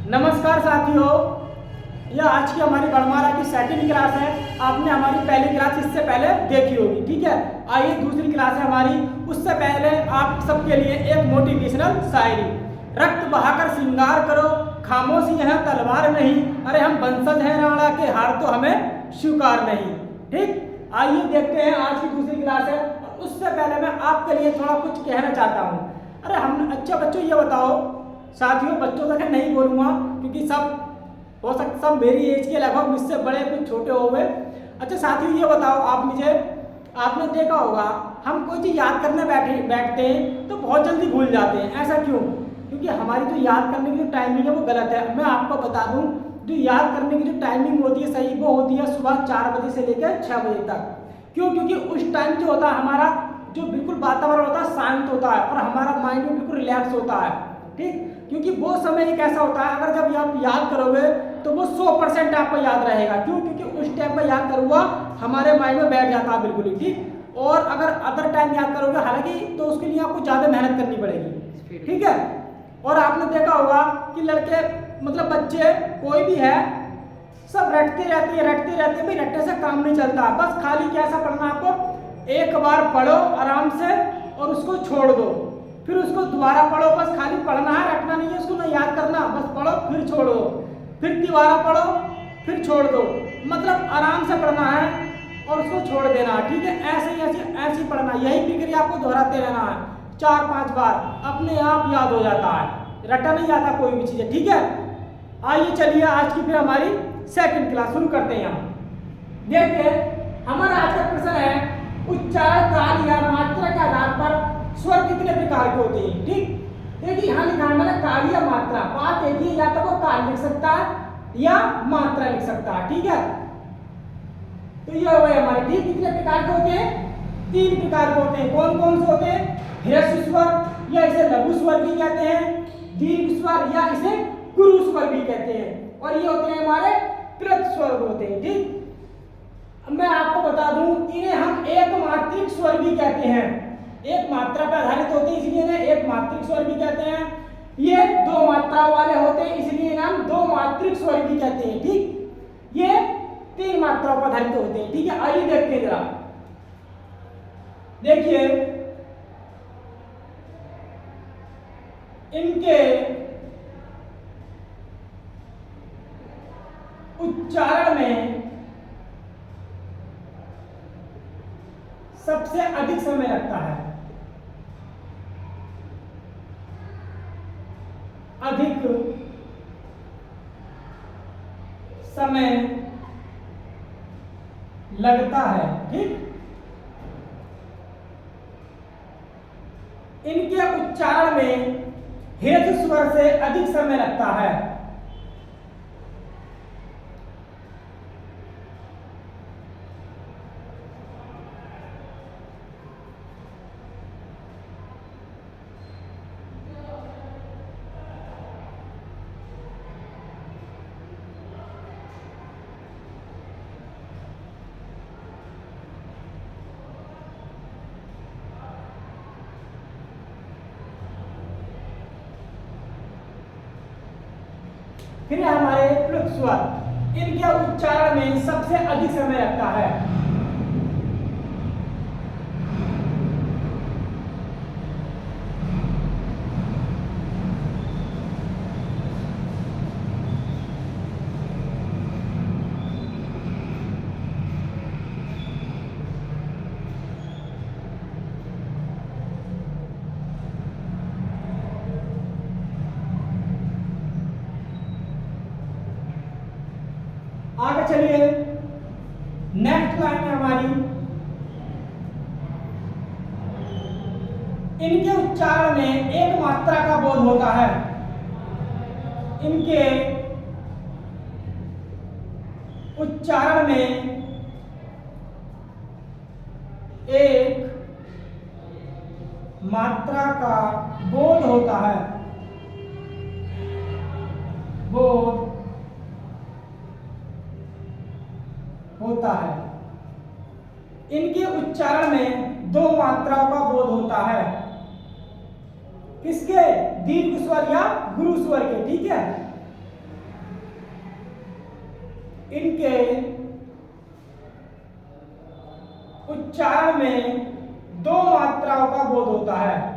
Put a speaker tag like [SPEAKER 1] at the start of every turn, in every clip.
[SPEAKER 1] नमस्कार साथियों, यह आज की हमारी गणमारा की सेकंड क्लास है। आपने हमारी पहली क्लास इससे पहले देखी होगी, ठीक है। आइए दूसरी क्लास है हमारी। उससे पहले आप सबके लिए एक मोटिवेशनल शायरी। रक्त बहाकर श्रृंगार करो, खामोशी है तलवार नहीं, अरे हम वंशज हैं राणा के, हार तो हमें स्वीकार नहीं। ठीक, आइए देखते हैं आज की दूसरी क्लास है। उससे पहले मैं आपके लिए थोड़ा कुछ कहना चाहता हूँ। अरे हम अच्छा बच्चों ये बताओ, साथियों बच्चों तक नहीं बोलूँगा क्योंकि सब हो सकता सब मेरी एज के लगभग मुझसे बड़े कुछ छोटे हो गए। अच्छा साथियों ये बताओ आप मुझे, आपने देखा होगा हम कोई चीज़ याद करने बैठते हैं तो बहुत जल्दी भूल जाते हैं। ऐसा क्यों? क्योंकि हमारी जो याद करने की जो टाइमिंग है वो गलत है। मैं आपको बता दूं, जो याद करने की जो टाइमिंग होती है सही, वो होती है सुबह 4 बजे से लेकर 6 बजे तक। क्यों? क्योंकि उस टाइम जो होता है हमारा जो बिल्कुल वातावरण होता है शांत होता है और हमारा माइंड भी बिल्कुल रिलैक्स होता है। ठीक, क्योंकि वो समय एक ऐसा होता है अगर जब आप याद करोगे तो वो 100% आपको याद रहेगा। क्यों? क्योंकि उस टाइम पर याद करा हुआ हमारे माइंड में बैठ जाता है बिल्कुल ही। ठीक, और अगर अदर टाइम याद करोगे हालांकि तो उसके लिए आपको ज़्यादा मेहनत करनी पड़ेगी। ठीक है, और आपने देखा होगा कि लड़के मतलब बच्चे कोई भी है सब रटते रहते हैं। भाई रटने से काम नहीं चलता। बस खाली कैसा पढ़ना, आपको एक बार पढ़ो आराम से और उसको छोड़ दो, फिर उसको दोबारा पढ़ो। बस खाली पढ़ना है, रटना नहीं है, उसको ना याद करना। बस पढ़ो फिर छोड़ दो, फिर दोबारा पढ़ो फिर छोड़ दो। मतलब आराम से पढ़ना है और उसको छोड़ देना। ठीक है, ऐसे ही पढ़ना। यही प्रक्रिया आपको दोहराते रहना है 4-5 बार, अपने आप याद हो जाता है। रटा नहीं जाता कोई भी चीज़। ठीक है, आइए चलिए आज की फिर हमारी सेकंड क्लास शुरू करते हैं। हम देखिए हमारा आज का प्रश्न है, उच्चारण काल या मात्रा के आधार पर स्वर कितने प्रकार के होते हैं। ठीक, देखिए यहाँ लिखा है मैंने काल या मात्रा। बात देखिए या तो वो काल लिख सकता है या मात्रा लिख सकता है। ठीक है, तो ये हो गए हमारे। ठीक, कितने प्रकार के होते हैं? 3 प्रकार के होते हैं। कौन कौन से होते हैं? ह्रस्व स्वर या इसे लघु स्वर भी कहते हैं, दीर्घ स्वर या इसे गुरु स्वर भी कहते हैं, और ये होते हैं हमारे कृत स्वर होते हैं। ठीक, मैं आपको बता दूं इन्हें हम एक मात्रिक स्वर भी कहते हैं। एक मात्रा पर आधारित होते हैं इसलिए इन्हें एक मात्रिक स्वर भी कहते हैं। ये 2 मात्राओं वाले होते हैं इसलिए इन्हें हम 2 मात्रिक स्वर भी कहते हैं। ठीक, ये 3 मात्राओं पर आधारित होते हैं। ठीक है, आइए देखते हैं जरा। देखिए इनके उच्चारण में सबसे अधिक समय लगता है। अधिक समय लगता है। ठीक, इनके उच्चारण में ह्रस्व स्वर से अधिक समय लगता है। फिर हमारे प्लुत स्वर, इनके उच्चारण में सबसे अधिक समय लगता है। आगे चलिए, नेक्स्ट लाइन है हमारी। इनके उच्चारण में एक मात्रा का बोध होता है। इनके उच्चारण में एक मात्रा का बोध होता है। बोध होता है। इनके उच्चारण में 2 मात्राओं का बोध होता है। किसके? दीर्घ स्वर या गुरु स्वर के। ठीक है, इनके उच्चारण में दो मात्राओं का बोध होता है।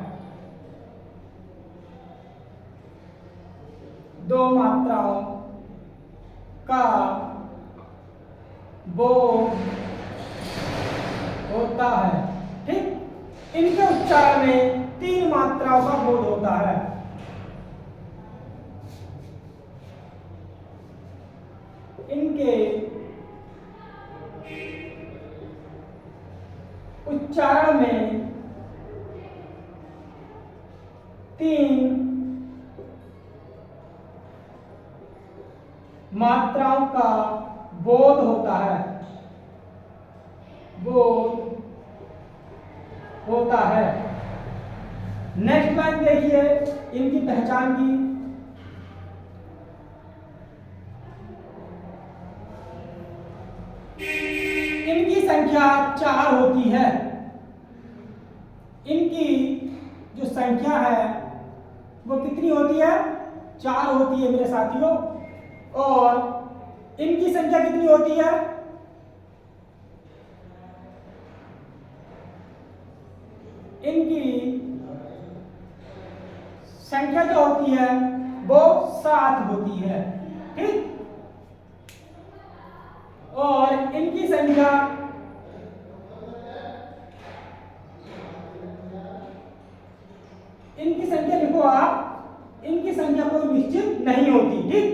[SPEAKER 1] दो मात्राओं का बोध होता है। ठीक, इनके उच्चारण में तीन मात्राओं का बोध होता है। इनके उच्चारण में तीन मात्राओं का बोध होता है। बोध होता है। नेक्स्ट लाइन देखिए इनकी पहचान की। इनकी संख्या 4 होती है। इनकी जो संख्या है वो कितनी होती है? 4 होती है मेरे साथियों। और इनकी संख्या कितनी होती है? इनकी संख्या जो होती है वो 7 होती है। ठीक, और इनकी संख्या लिखो आप, इनकी संख्या कोई निश्चित नहीं होती। ठीक,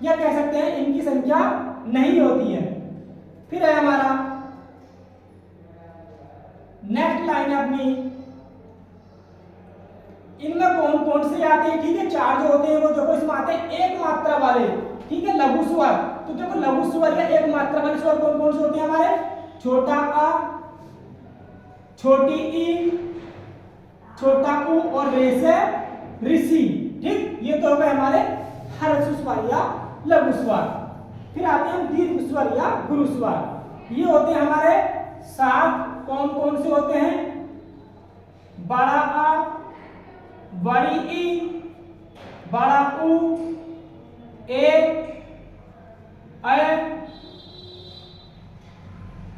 [SPEAKER 1] या कह सकते हैं इनकी संख्या नहीं होती है। फिर है हमारा नेक्स्ट लाइन है अपनी, इनमें कौन कौन से आते हैं? ठीक है, 4 जो होते हैं वो देखो इसमें आते हैं एक मात्रा वाले। ठीक है, लघु स्वर। तो देखो लघु स्वर या एक मात्रा वाले स्वर कौन कौन से होते हैं हमारे? छोटा आ, छोटी ई, छोटा ऊ और रे से ऋषि। ठीक, ये तो हो गए हमारे ह्रस्व स्वर या लघु स्वर। फिर आते हैं दीर्घ स्वर या गुरु स्वर। ये होते हैं हमारे 7। कौन कौन से होते हैं? बड़ा आ, बड़ी ई, बड़ा ऊ, ए,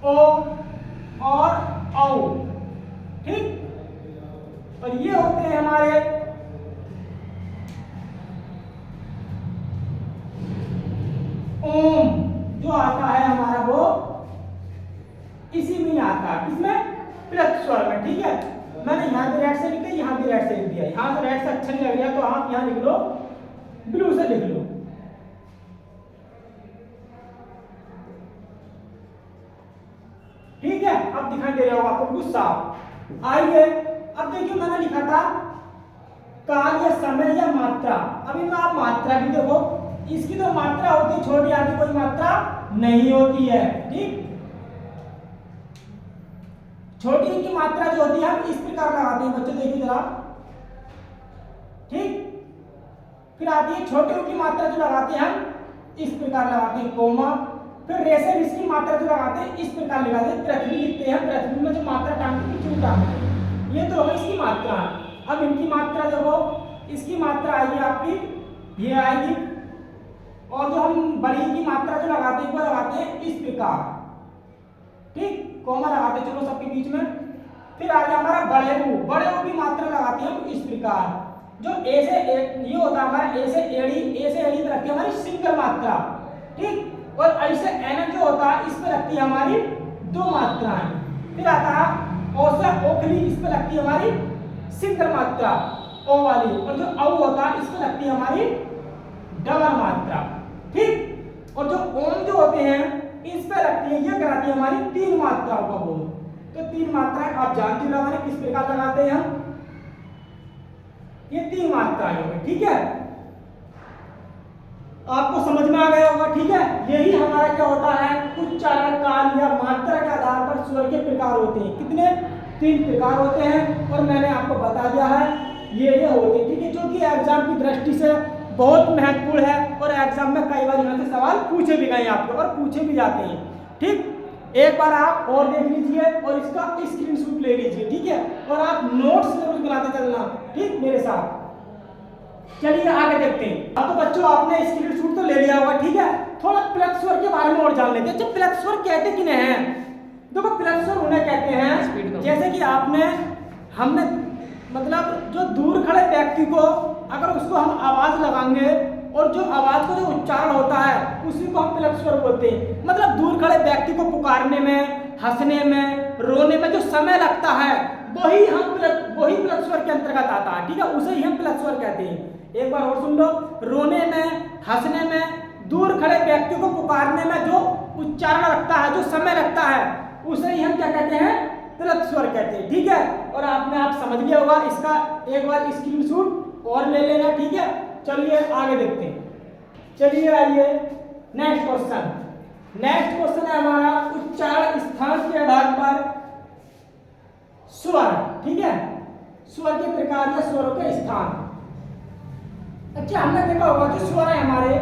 [SPEAKER 1] ओ और औ। ठीक, और ये होते हैं हमारे ओम। जो आता है हमारा वो इसी में आता है, इसमें प्लस स्वर में। ठीक है, मैंने यहाँ भी रेड से लिख दिया, यहाँ भी रेड से लिख दिया। यहाँ से रेड से अच्छा नहीं लग रहा तो आप यहाँ लिख लो, ब्लू से लिख लो। ठीक है, अब दिखाई दे रहा होगा आपको गुस्सा। आइए अब देखिए, मैंने लिखा था काल या समय या मात्रा। अभी में आप मात्रा भी देखो, इसकी तो मात्रा होती है छोटी, आगे कोई मात्रा नहीं होती है। ठीक, छोटी की मात्रा जो होती है हम इस प्रकार लगाते हैं बच्चे, देखिए जरा। ठीक, फिर आती है छोटे की मात्रा जो लगाते हैं हम इस प्रकार लगाते हैं कोमा। फिर रेशर इसकी मात्रा जो लगाते हैं इस प्रकार लगाते हैं, पृथ्वी लिखते हैं। पृथ्वी में जो मात्रा टांगते हैं क्यों टांगते हैं? ये तो है इसकी मात्रा। अब इनकी मात्रा देखो, इसकी मात्रा आएगी आपकी, ये आएगी। और जो हम बड़ी की मात्रा जो लगाते हैं वो लगाते हैं इस प्रकार। ठीक, कोमा लगाते चलो सबके बीच में। फिर आगे हमारा बड़े ऊ की मात्रा लगाते हैं हम इस प्रकार। जो ए से ये होता है हमारा ए से एड़ी पे रखती है हमारी सिंगल मात्रा। ठीक, और ऐसे एन जो होता है इस पे रखती है हमारी 2 मात्राएं। फिर आता है ओ से ओखली, इस पे रखती है हमारी सिंगल मात्रा ओ वाली। और जो औ होता है इस पे रखती है हमारी डबल मात्रा। ठीक, और जो ओम जो होते हैं इस पे रखती है, ये कराती है हमारी 3 मात्राओं का बोध। तो 3 मात्राएं आप जानते हो लगाने किस प्रकार लगाते हैं हम, ये 3 मात्राएं हो गई। ठीक है, आपको समझ में आ गया होगा। ठीक है, यही हमारा क्या होता है, उच्चारण काल या मात्रा के आधार पर स्वर के प्रकार होते हैं। कितने? 3 प्रकार होते हैं, और मैंने आपको बता दिया है ये होते हैं। ठीक है, जो कि एग्जाम की दृष्टि से बहुत महत्वपूर्ण है, और एग्जाम में कई बार यहाँ से सवाल पूछे भी गए आपको और पूछे भी जाते हैं। ठीक, एक बार आप और देख लीजिए और इसका स्क्रीनशॉट ले लीजिए। ठीक है, और आप नोट्स जरूर बनाते चलना। ठीक, मेरे साथ चलिए आगे देखते हैं। अब तो बच्चों आपने स्क्रीनशॉट तो ले लिया होगा, ठीक है। थोड़ा प्लस स्वर के बारे में और जान लेते हैं। जब प्लस स्वर कहते किन्हें हैं, देखो प्लस स्वर उन्हें कहते हैं जैसे कि हमने मतलब जो दूर खड़े व्यक्ति को अगर उसको हम आवाज लगाएंगे और जो आवाज को जो उच्चारण होता है उसी को हम प्लस स्वर बोलते हैं। मतलब दूर खड़े व्यक्ति को पुकारने में, हंसने में, रोने में जो समय लगता है वही प्लस स्वर के अंतर्गत आता है, ठीक है। उसे ही हम प्लस स्वर कहते हैं। एक बार और सुन लो, रोने में, हंसने में, दूर खड़े व्यक्ति को पुकारने में जो उच्चारण लगता है, जो समय लगता है, उसे ही हम क्या कहते हैं, प्लस स्वर कहते हैं, ठीक है। और आप समझ लिया होगा, इसका एक बार स्क्रीनशॉट और ले लेना, ठीक है। चलिए आगे देखते हैं। चलिए आइए नेक्स्ट क्वेश्चन है हमारा उच्चारण स्थान के आधार पर स्वर, ठीक है। स्वर के प्रकार या स्वरों के स्थान। अच्छा, हमने देखा होगा जो स्वर है हमारे,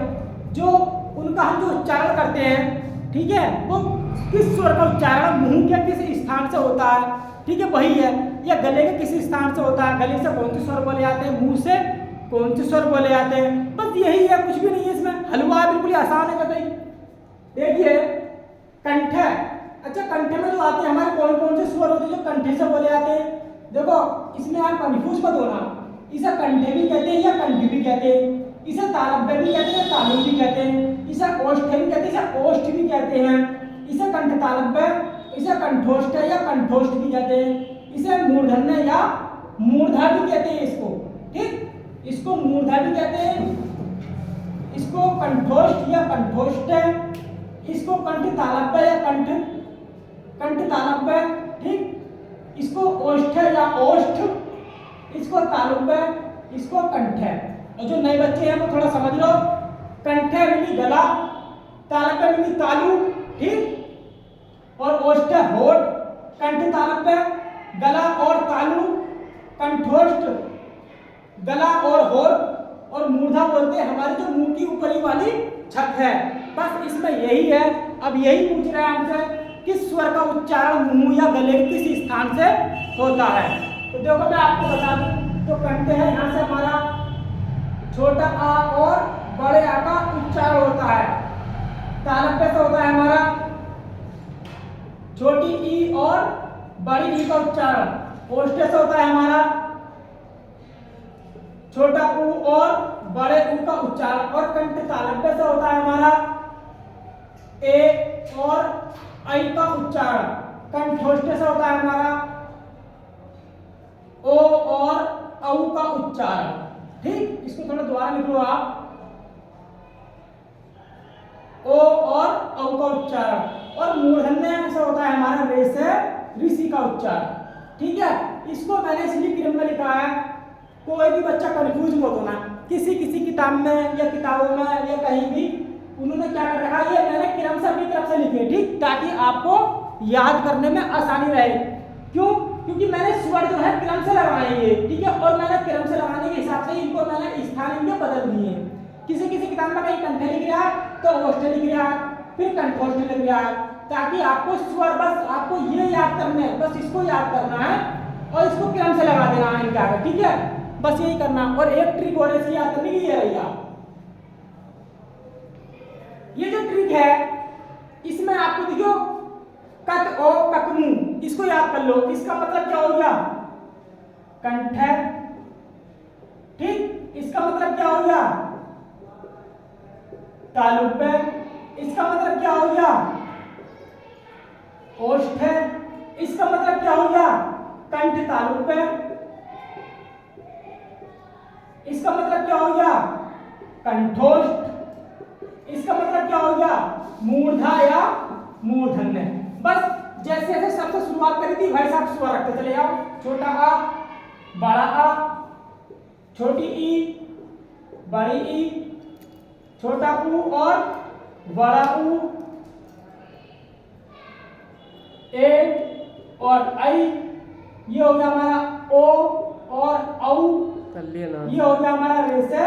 [SPEAKER 1] जो उनका हम जो उच्चारण करते हैं, ठीक है, वो किस स्वर का उच्चारण मुंह के किस स्थान से होता है, ठीक है, वही है। या गले के किस स्थान से होता है, गले से कौन से स्वर बोले जाते हैं, मुंह से कौन से स्वर बोले जाते हैं, बस यही है, कुछ भी नहीं है इसमें। हलवा बिल्कुल आसान है, बताइए। देखिए कंठ है। अच्छा, कंठ में जो आते हैं हमारे कौन कौन से स्वर होते हैं जो कंठ से बोले जाते हैं। देखो इसमें आप कंफ्यूज मत होना, इसे कंठे भी कहते हैं या कंठ भी कहते हैं, इसे तालव्य भी कहते हैं, तालु भी कहते हैं, इसे ओष्ठ भी कहते हैं, इसे ओष्ठ भी कहते हैं, इसे कंठ तालव्य, इसे कंठोष्ठ या कंठोष्ठ भी कहते हैं, इसे मूर्धन्य या मूर्धा भी कहते हैं इसको, ठीक। इसको मूर्धा भी कहते हैं, इसको कंठोष्ठ या कंठोष्ठ है, इसको कंठ तालव्य या कंठ तालव्य, ठीक। इसको ओष्ठ या ओष्ठ, इसको तालव्य, इसको कंठ है। और जो नए बच्चे हैं वो थोड़ा समझ लो, कंठ मिली गला, तालव्य मिली तालु, ठीक। और ओष्ठ होठ, कंठ तालव्य, गला और तालु, कंठोष्ठ, गला और होठ, और मूर्धा बोलते हैं हमारी जो मुंह की ऊपरी वाली छत है। बस इसमें यही है। अब यही पूछ रहा है हमसे किस स्वर का उच्चारण मुंह या गले के किस स्थान से होता है। तो देखो मैं आपको बता दूं, तो कंठ है, यहाँ से हमारा छोटा आ और बड़े आ का उच्चारण होता है। तालव्य से होता है हमारा छोटी ई और बड़ी ई का उच्चारण। ओष्ठ से होता है हमारा छोटा ऊ और बड़े ऊ का उच्चारण। और कंठ तालव्य से होता है हमारा ए और आई का उच्चारण। कंठोष्ठ से होता है हमारा ओ और औ का उच्चारण, ठीक। इसको थोड़ा दोबारा लिख लो आप, ओ और औ का उच्चारण। और मूर्धन्य से होता है हमारा रे से ऋषि का उच्चारण, ठीक है। इसको मैंने इसलिए क्रम में लिखा है, कोई भी बच्चा कंफ्यूज मत होना। किसी किताब में या किताबों में या कहीं भी उन्होंने क्या कर रखा है, ये मैंने क्रम से अपनी तरफ से लिखे, ठीक, ताकि आपको याद करने में आसानी रहे। क्यों? क्योंकि मैंने स्वर जो है क्रम से लगाए हैं, ठीक है। और मैंने क्रम से लगाने के हिसाब से इनको मैंने स्थान इनके बदल दिए हैं। किसी किताब में कहीं कंठ लिख रहा है तो ओष्ठ लिख रहा है, फिर कंठोष्ठ लिख रहा है, ताकि आपको स्वर बस आपको ये याद करना है, बस इसको याद करना है और इसको क्रम से लगा देना है इनके आगे, ठीक है। बस यही करना। और एक ट्रिक और ऐसी याद करने की ये रही, ये जो ट्रिक है इसमें आपको देखो कट और ककमू, इसको याद कर लो। इसका मतलब क्या हो गया, कंठ है, ठीक। इसका मतलब क्या हो गया, तालुब्य। इसका मतलब क्या हो गया, ओष्ठ है। इसका मतलब क्या हो गया, कंठ तालुब्य। इसका मतलब क्या हो गया, कंठोष्ठ। इसका मतलब क्या हो गया, मूर्धा या मूर्धन्य। बस जैसे जैसे सबसे शुरुआत करी थी वैसे आप स्वर रखते चले जाओ। छोटा आ, बड़ा आ, छोटी ई, बड़ी ई, छोटा ऊ और बड़ा ऊ, ए और आई, ये हो गया हमारा ओ और औ, ये हो गया हमारा रे से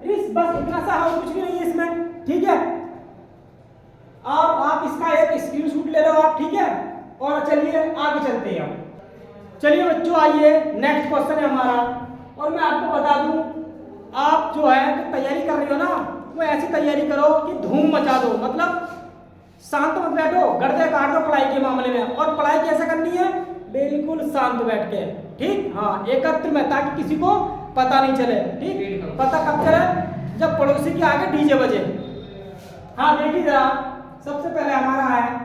[SPEAKER 1] रिस। बस इतना सा और कुछ भी नहीं है इसमें, ठीक है। अब आप इसका एक स्क्रीनशॉट ले लो आप, ठीक है। और चलिए आगे चलते हैं। चलिए बच्चों आइए नेक्स्ट क्वेश्चन है हमारा। और मैं आपको बता दूं आप जो है तो तैयारी कर रही हो ना, वो ऐसी तैयारी करो कि धूम मचा दो, मतलब शांत मत बैठो, गर्दे काट दो पढ़ाई के मामले में। और पढ़ाई कैसे करनी है, बिल्कुल शांत बैठ के, ठीक, हाँ, एकत्र में, ताकि किसी को पता नहीं चले, ठीक। पता कब चले, जब पड़ोसी के आगे डीजे बजे। हाँ देखिए जरा, सबसे पहले हमारा है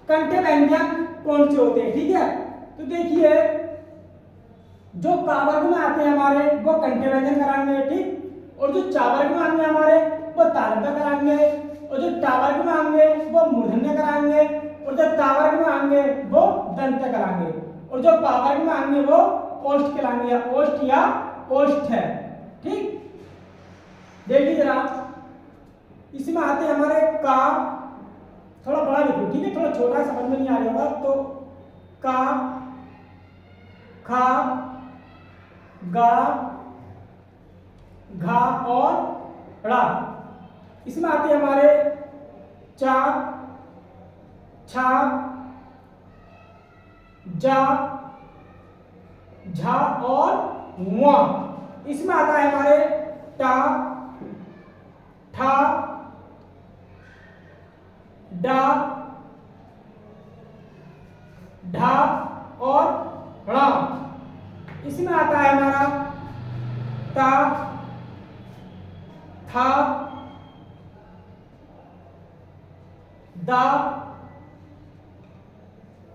[SPEAKER 1] कंठे व्यंजन कौन से होते हैं, ठीक है। तो देखिए जो का वर्ग में आते हैं हमारे वो कंठे व्यंजन कराएंगे, ठीक, और जो चा वर्ग में आएंगे हमारे वो तालव्य कराएंगे, और जो टा वर्ग में आएंगे वो मूर्धन्य कराएंगे, और जो ता वर्ग में आएंगे वो दंत कराएंगे, और जो पा वर्ग में आएंगे वो ओष्ठ कराएंगे, या ओष्ठ या ओष्ठ है, ठीक। देखिए जरा, इसमें आते हैं हमारे का, थोड़ा बड़ा लिखो, ठीक है, थोड़ा छोटा समझ में नहीं आ रहा होगा, तो का, खा, गा, घा और ड़ा। इसमें आते हैं हमारे चा, छा, जा, झा और वा। इसमें आता है हमारे टा, ठा, डा, ढा और ड़ा। इसमें आता है हमारा ता, था, दा,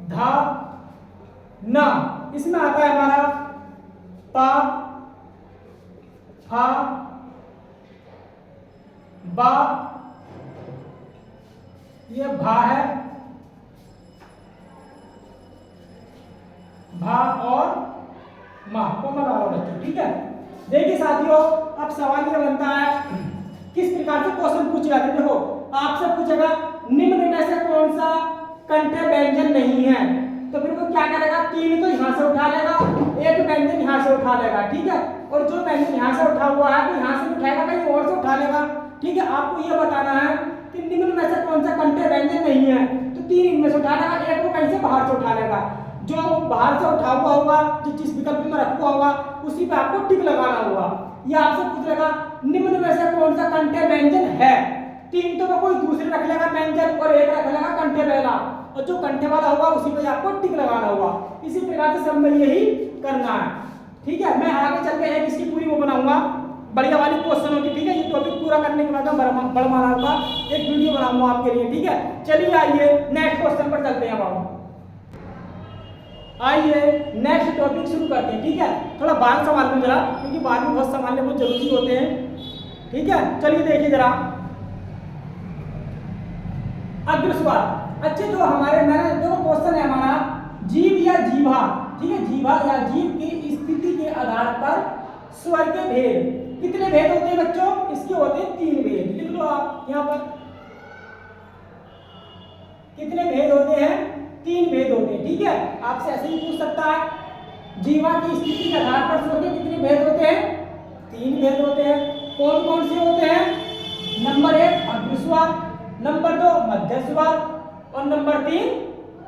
[SPEAKER 1] धा, ना। इसमें आता है हमारा पा, फा, बा, ये भा है, भा और मा को मत आओ बच्चों, ठीक है। देखिए साथियों, अब सवाल ये बनता है किस प्रकार से क्वेश्चन पूछेगा। देखो आपसे पूछेगा निम्न में से कौन सा कंठे व्यंजन नहीं है, तो फिर वो क्या करेगा, तीन तो यहाँ से उठा लेगा, एक व्यंजन यहाँ से उठा लेगा, ठीक है, और जो व्यंजन यहाँ से उठा हुआ है तो यहाँ से उठाएगा, कहीं और से उठा लेगा, ठीक है। आपको ये बताना है कि निम्न में से कौन सा कंठे व्यंजन नहीं है, तो तीन इनमें से उठा लेगा, एक वो कहीं से बाहर से उठा लेगा, जो बाहर से उठा हुआ होगा, जो जिस विकल्प में रखा होगा उसी पे आपको टिक लगाना होगा। ये आपसे पूछेगा निम्न में से कौन सा कंठे व्यंजन है, तीन तो कोई दूसरे रख लेगा व्यंजन और एक रख लेगा कंठे वाला, और जो कंठे वाला होगा उसी पे आपको टिक लगाना होगा। इसी प्रकार से सब में यही करना है, ठीक है। मैं आगे चल के एक इसकी पूरी वो बनाऊंगा, बढ़िया वाली क्वेश्चन होगी, ठीक है। ये टॉपिक पूरा करने के बाद मैं बड़माला का एक वीडियो बनाऊंगा आपके लिए, ठीक है। चलिए आइए नेक्स्ट क्वेश्चन पर चलते हैं। अब आइए नेक्स्ट टॉपिक शुरू करते हैं, ठीक है। थोड़ा बाल संभाल लो जरा, क्योंकि बाल भी बहुत संभालने बहुत जरूरी होते हैं, ठीक है। चलिए देखिए जरा अग्र स्वर। अच्छे जो हमारे मैंने जो क्वेश्चन है हमारा जीव या जीभा, ठीक है, जीभा या जीभ की स्थिति के आधार पर स्वर के भेद, कितने भेद होते हैं बच्चों, इसके होते हैं तीन भेद। लिख लो आप यहाँ पर, कितने भेद होते हैं, तीन भेद होते हैं, ठीक है। आपसे ऐसे ही पूछ सकता है जीवा की स्थिति के आधार पर स्वर के कितने भेद होते हैं, तीन भेद होते हैं। कौन कौन से होते हैं, नंबर 1 अग्र स्वर, नंबर 2 मध्य स्वर और नंबर 3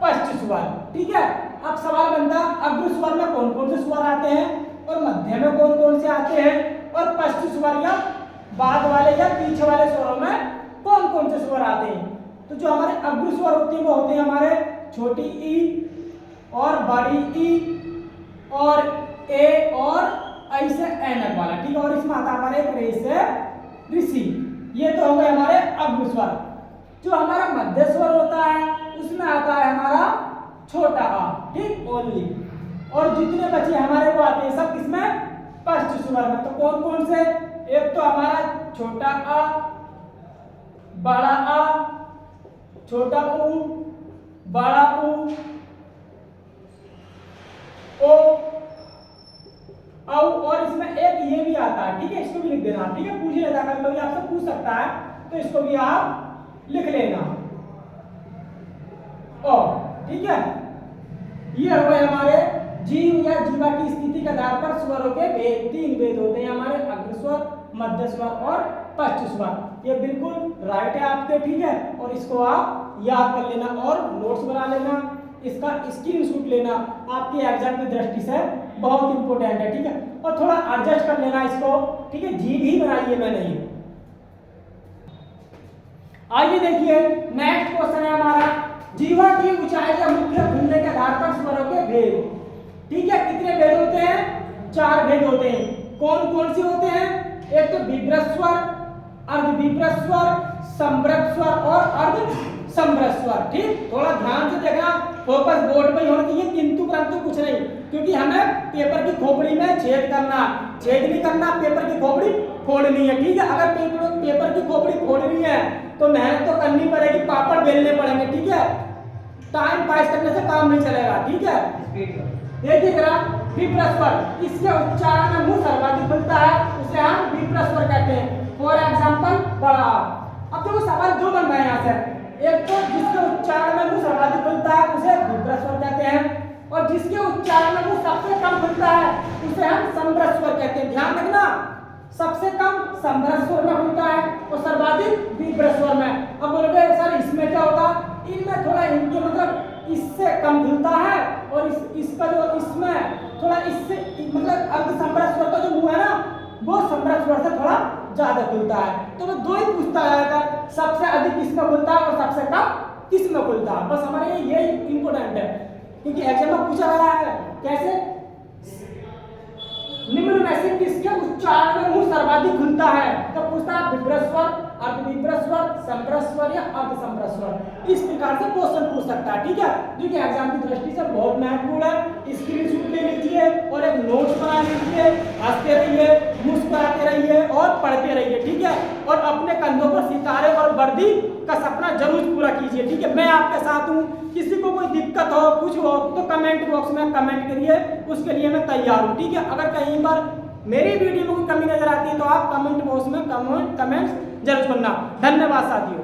[SPEAKER 1] पश्च स्वर, ठीक है। अब सवाल बनता अग्र स्वर में कौन कौन से स्वर आते हैं और मध्य में कौन कौन से आते हैं, और पश्च स्वर या बाद वाले या पीछे वाले स्वरों में कौन कौन से स्वर आते हैं। तो जो हमारे अग्र स्वर होते हैं वो होते हैं हमारे छोटी ई और बड़ी ई और ए और ऐसे ऐनक वाला, ठीक है, और इसमें आता हमारे एक रे से ऋषि। ये तो हो गए हमारे अग्र स्वर। जो हमारा मध्य स्वर होता है उसमें आता है हमारा छोटा आ, ठीक, ओनली, और जितने बचे हमारे वो आते हैं सब किसमें, पश्च स्वर में। तो कौन कौन से, एक तो हमारा छोटा आ, बड़ा आ, छोटा ऊ, बड़ा ऊ, ओ, औ, और इसमें एक ये भी आता है, ठीक है, इसको भी लिख देना, ठीक है। पूछ लेता कर लोग आपसे पूछ सकता है, तो इसको भी आप लिख लेना, ओ, ठीक है। ये हो गए हमारे जीव या जीवा की स्थिति के आधार पर स्वरों के भेद, तीन भेद होते हैं हमारे अग्र स्वर, मध्य स्वर और पश्च स्वर। ये बिल्कुल राइट है आपके, ठीक है, और इसको आप याद कर लेना और नोट्स बना लेना, इसका स्क्रीनशॉट लेना आपके एग्जाम की दृष्टि से बहुत इंपॉर्टेंट है, ठीक है। और थोड़ा एडजस्ट कर लेना इसको, ठीक है, जी भी बनाई है मैंने ये। आइए देखिए नेक्स्ट क्वेश्चन है हमारा, जीवा की ऊंचाई या मुख्य खुलने के आधार पर स्वरों के भेद, ठीक है। कितने भेद होते हैं? 4 भेद होते हैं। कौन कौन से होते हैं? एक तो विभ्रत स्वर, अर्धविभ्रत स्वर, समृत स्वर और अर्धसमृत स्वर, ठीक। थोड़ा ध्यान से देखना, फोकस बोर्ड पे होना चाहिए, किंतु परंतु कुछ नहीं, क्योंकि हमें पेपर की खोपड़ी में छेद करना, छेद नहीं करना, पेपर की खोपड़ी फोड़नी है, ठीक है। अगर पेपर की खोपड़ी फोड़नी है तो मेहनत तो करनी पड़ेगी, पापड़ बेलने पड़ेंगे, ठीक है। टाइम पास करने से काम नहीं चलेगा, ठीक है। देखिए जरा विभ्रत स्वर, इसके उच्चारण में मुंह सर्वाधिक खुलता है, उसे हम विभ्रत स्वर कहते हैं। फॉर एग्जांपल बड़ा। अब देखो सवाल दो बन रहे हैं यहाँ से, एक तो जिसके उच्चारण में मुंह सर्वाधिक खुलता है उसे विभ्रत स्वर कहते हैं, और जिसके उच्चारण में मुंह सबसे कम खुलता है उसे हम समृत स्वर कहते हैं। ध्यान रखना, सबसे कम समृत स्वर में खुलता है और सर्वाधिक विभ्रत स्वर में। अब बोलोगे सर इसमें क्या होता? इनमें थोड़ा इनके मतलब इससे कम खुलता है, और इसका जो इसमें थोड़ा इससे मतलब अर्धसमृत स्वर का जो मुंह है ना, वो समृत स्वर से थोड़ा ज्यादा खुलता है। तो वो दो ही पूछता है, सबसे अधिक किसमें खुलता है और सबसे कम किसमें खुलता है। बस हमारे लिए ये इंपॉर्टेंट है, क्योंकि एग्जाम में पूछा गया है कैसे, निम्न में से किसके उच्चारण में मुंह सर्वाधिक खुलता है? तो पूछता है विभ्रत स्वर, अर्धविभ्रत स्वर, समृत स्वर या अर्धसमृत स्वर। इस प्रकार से क्वेश्चन पूछ सकता है, ठीक है। जो कि एग्जाम की दृष्टि से बहुत महत्वपूर्ण है। स्क्रीनशॉट ले लीजिए और एक नोट्स बना लीजिए, हंसते रहिए, मुस्कुराते रहिए और पढ़ते रहिए, ठीक है। और अपने कंधों पर सितारे और वर्दी का सपना जरूर पूरा कीजिए, ठीक है। मैं आपके साथ हूँ, किसी को कोई दिक्कत हो कुछ हो तो कमेंट बॉक्स में कमेंट करिए, उसके लिए मैं तैयार हूँ, ठीक है। अगर कहीं पर मेरी वीडियो में कोई कमी नजर आती है तो आप कमेंट बॉक्स में कमेंट जरूर करना। धन्यवाद साथियों।